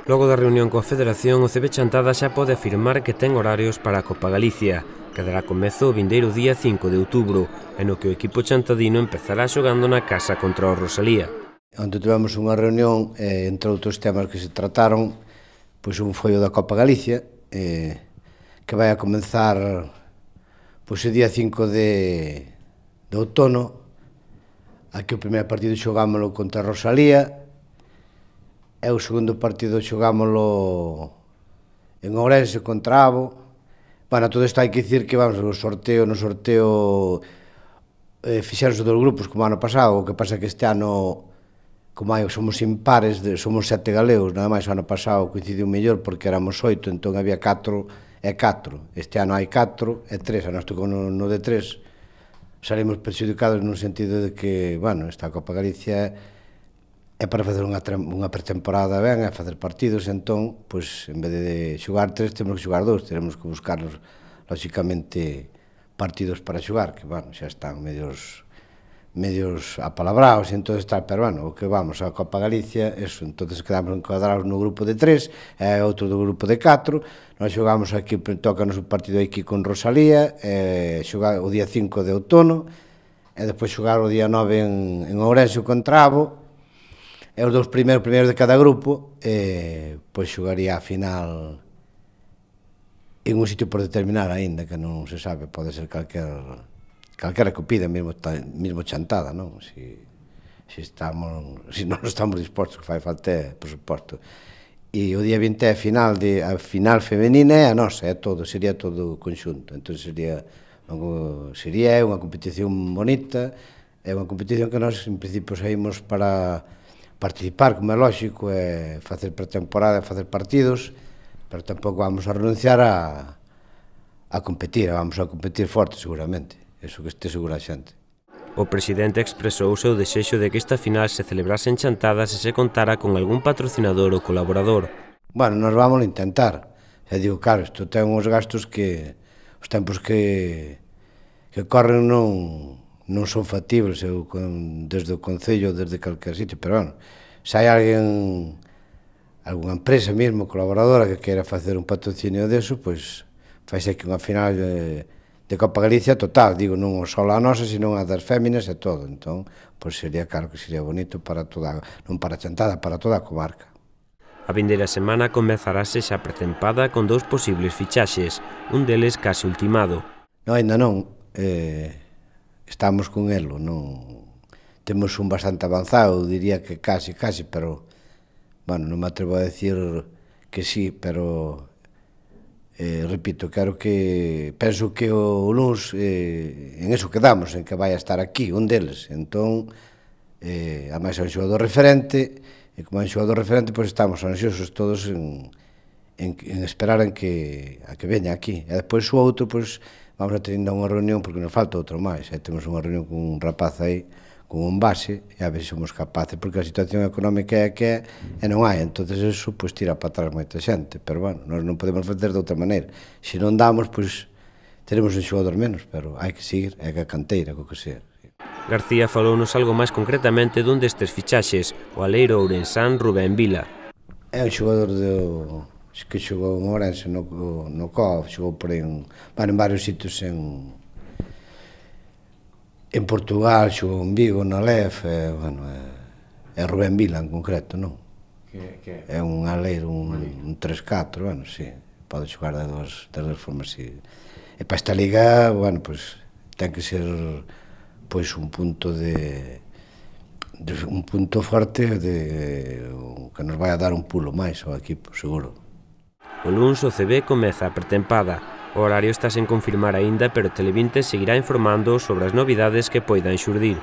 Logo da reunión coa Federación, o CB Chantada xa pode afirmar que ten horarios para a Copa Galicia, que dará comezo o vindeiro día 5 de outubro, e no que o equipo chantadino empezará xogando na casa contra o Rosalía. Onde tivemos unha reunión, entre outros temas que se trataron, pois un foi o da Copa Galicia, que vai a comenzar pois, o día 5 de outono. Aquí o primeiro partido xogámoslo contra a Rosalía, e o segundo partido xogámoslo en Ourense contra Abo. Bueno, todo isto hai que dicir que vamos, no sorteo fixeronse dos grupos como ano pasado, o que pasa que este ano, como somos impares, somos 7 galegos, nada máis o ano pasado coincidiu mellor porque éramos 8, entón había 4 e 4. Este ano hai 4 e 3, a nós tocou no de 3, salimos perxudicados no sentido de que, bueno, esta Copa Galicia é para facer unha pretemporada ben, é facer partidos, entón, pois, en vez de xogar 3, temos que xogar 2, teremos que buscarnos, lóxicamente, partidos para xogar, que, bueno, xa están medios apalabrados, e entón está, pero, bueno, o que vamos a Copa Galicia, eso, entonces quedamos encuadrados no grupo de 3, e outro do grupo de 4, nós xogamos aquí, tócanos un partido aquí con Rosalía, xogar o día 5 de outono, e despois xogar o día 9 en Ourense contra Abo, e os dous primeiros de cada grupo, pois xogaría a final en un sitio por determinar aínda, que non se sabe, pode ser calquera que pida, mesmo Chantada, non? Se non estamos dispostos, que fai falta, por suposto. E o día 20 é a final femenina, é a nosa, sería todo conxunto, entón sería unha competición bonita, é unha competición que nós, en principio, saímos para participar, como é lógico, é facer pretemporada, facer partidos, pero tampouco vamos a renunciar a competir, vamos a competir forte, seguramente, eso que este segura a xente. O presidente expresou o seu desexo de que esta final se celebrase en Chantada se se contara con algún patrocinador ou colaborador. Bueno, nos vamos a intentar, e digo, claro, isto ten uns gastos que os tempos que corren non son factibles desde o Concello, desde calquer sitio, pero, bueno, se hai algunha empresa mesmo, colaboradora, que queira facer un patrocinio deso, pois faise aquí unha final de Copa Galicia total, digo, non só a nosa, sino a das féminas e todo, entón, pois sería, claro que sería bonito para toda, non para Chantada, para toda a comarca. A vindeira semana comezarase xa pretempada con 2 posibles fichaxes, un deles case ultimado. Non, ainda non, estamos con elo, non temos un bastante avanzado, diría que casi, pero, bueno, non me atrevo a decir que sí, pero, repito, penso que o luns, en eso quedamos, en que vai a estar aquí, un deles, entón, a máis é un xogador referente, e como é un xogador referente, pois estamos ansiosos todos en esperar a que veña aquí, e despois o outro, pois, vamos a ter ainda unha reunión, porque nos falta outro máis, temos unha reunión con un rapaz aí, con un base, e a ver se somos capaces, porque a situación económica é a que é, e non hai, entonces eso, pois, tira para atrás moita xente, pero, bueno, nós non podemos facer de outra maneira, se non damos, pois, teremos un xogador menos, pero hai que seguir, é que a canteira, co que sea. García falounos algo máis concretamente dun destes fichaxes, o aleiro ourensán Rubén Vila. É un xogador que xogou en Ourense no COF, xogou por en varios sitios en Portugal, xogou en Vigo, na LEF, é Rubén Vila en concreto, non? É un aleiro, un 3-4, bueno, sí, pode xogar de dos formas, sí. E para esta liga, bueno, pois, ten que ser, pois, un punto forte que nos vai a dar un pulo máis ao equipo, seguro. O luns o CB comeza a pretempada. O horario está sen confirmar aínda, pero Televinte seguirá informando sobre as novidades que poidan xurdir.